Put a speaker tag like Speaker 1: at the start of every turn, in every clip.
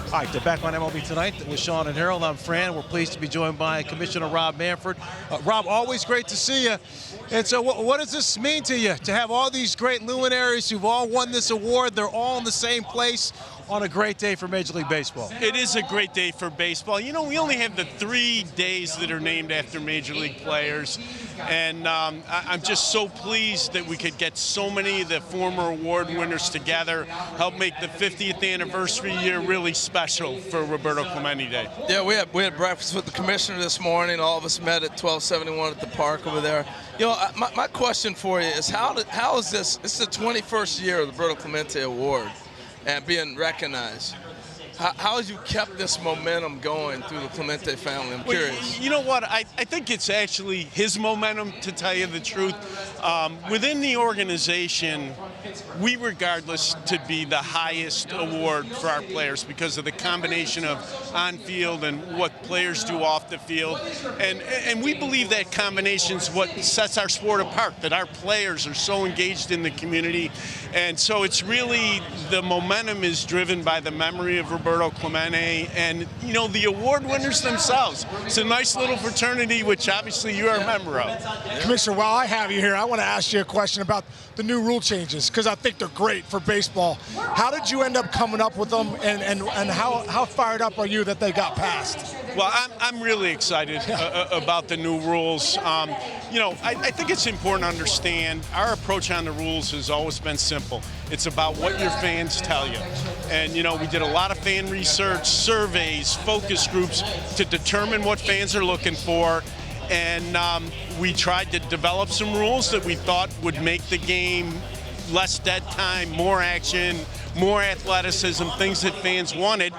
Speaker 1: All right, they're back on MLB Tonight with Sean and Harold. I'm Fran. We're pleased to be joined by Commissioner Rob Manfred. Rob, always great to see you. And so what does this mean to you, to have all these great luminaries who've all won this award? They're all in the same place on a great day for Major League Baseball.
Speaker 2: It is a great day for baseball. You know, we only have the 3 days that are named after Major League players. And I'm just so pleased that we could get so many of the former award winners together, help make the 50th anniversary year really special for Roberto Clemente Day.
Speaker 3: Yeah, we had breakfast with the commissioner this morning. All of us met at 1271 at the park over there. You know, my question for you is how is this? This is the 21st year of the Roberto Clemente Award and being recognized. How have you kept this momentum going through the Clemente family? I'm curious.
Speaker 2: You know what? I think it's actually his momentum, to tell you the truth. Within the organization, we regard this to be the highest award for our players because of the combination of on-field and what players do off the field. And we believe that combination is what sets our sport apart, that our players are so engaged in the community. And so it's really, the momentum is driven by the memory of Roberto Clemente and, you know, the award winners themselves. It's a nice little fraternity, which obviously you are a member of.
Speaker 4: Commissioner, while I have you here, I want to ask you a question about the new rule changes, because I think they're great for baseball. How did you end up coming up with them, and how fired up are you that they got passed?
Speaker 2: Well, I'm really excited about the new rules. You know, I think it's important to understand our approach on the rules has always been simple. It's about what your fans tell you. And, you know, we did a lot of fan research, surveys, focus groups to determine what fans are looking for. And we tried to develop some rules that we thought would make the game less dead time, more action, more athleticism, things that fans wanted.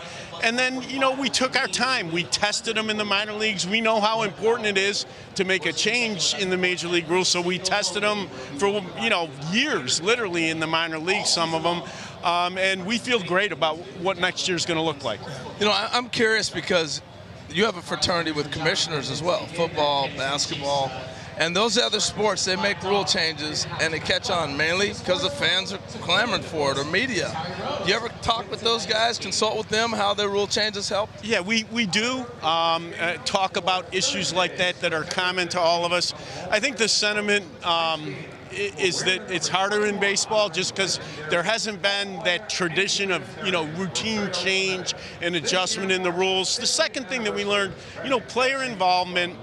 Speaker 2: And then, you know, we took our time. We tested them in the minor leagues. We know how important it is to make a change in the major league rules, so we tested them for, you know, years, literally, in the minor leagues, some of them. And we feel great about what next year's going to look like.
Speaker 3: You know, I'm curious because you have a fraternity with commissioners as well, football, basketball. And those other sports, they make rule changes and they catch on mainly because the fans are clamoring for it, or media. You ever talk with those guys, consult with them, how their rule changes help?
Speaker 2: Yeah, we do talk about issues like that are common to all of us. I think the sentiment is that it's harder in baseball just because there hasn't been that tradition of, you know, routine change and adjustment in the rules. The second thing that we learned, you know, player involvement,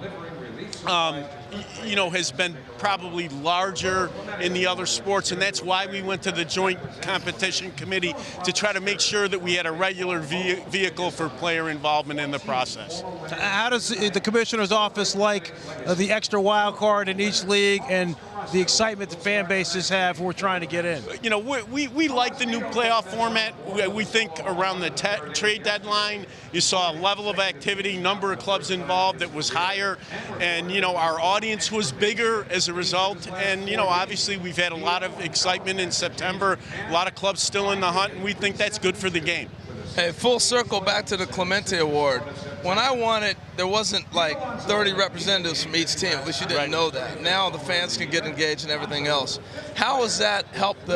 Speaker 2: you know, has been probably larger in the other sports, and that's why we went to the Joint Competition Committee to try to make sure that we had a regular vehicle for player involvement in the process.
Speaker 1: How does the commissioner's office like the extra wild card in each league and the excitement the fan bases have who are trying to get in?
Speaker 2: You know, we like the new playoff format. We think around the trade deadline, you saw a level of activity, number of clubs involved that was higher, and, you know, our audience was bigger as a result. And, you know, obviously we've had a lot of excitement in September, a lot of clubs still in the hunt, and we think that's good for the game.
Speaker 3: Hey, full circle back to the Clemente Award. When I won it, there wasn't like 30 representatives from each team. At least you didn't know that. Now the fans can get engaged and everything else. How has that helped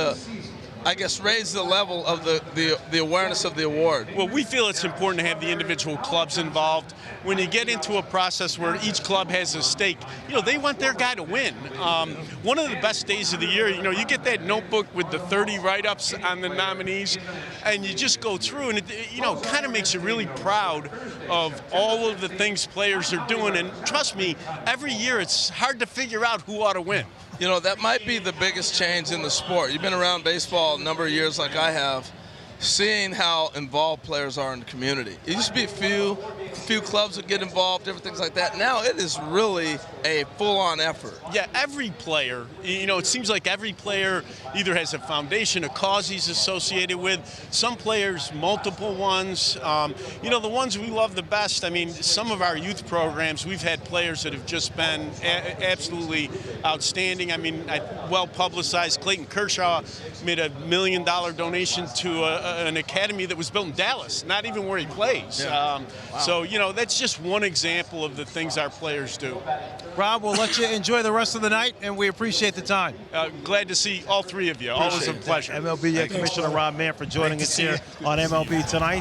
Speaker 3: I guess, raise the level of the awareness of the award?
Speaker 2: Well, we feel it's important to have the individual clubs involved. When you get into a process where each club has a stake, you know, they want their guy to win. One of the best days of the year, you know, you get that notebook with the 30 write-ups on the nominees, and you just go through, and it, you know, kind of makes you really proud of all of the things players are doing. And trust me, every year it's hard to figure out who ought to win.
Speaker 3: You know, that might be the biggest change in the sport. You've been around baseball a number of years like I have, seeing how involved players are in the community. It used to be a few clubs would get involved, different things like that. Now it is really a full-on effort.
Speaker 2: Yeah, every player, you know, it seems like every player either has a foundation, a cause he's associated with. Some players, multiple ones. You know, the ones we love the best, I mean, some of our youth programs, we've had players that have just been absolutely outstanding. I mean, well-publicized. Clayton Kershaw made $1 million donation to an academy that was built in Dallas, not even where he plays.
Speaker 3: Yeah. Wow.
Speaker 2: So, you know, that's just one example of the things our players do.
Speaker 1: Rob, we'll let you enjoy the rest of the night, and we appreciate the time.
Speaker 2: Glad to see all three of you. Always a pleasure.
Speaker 1: MLB Commissioner Rob Manfred joining us here on MLB Tonight.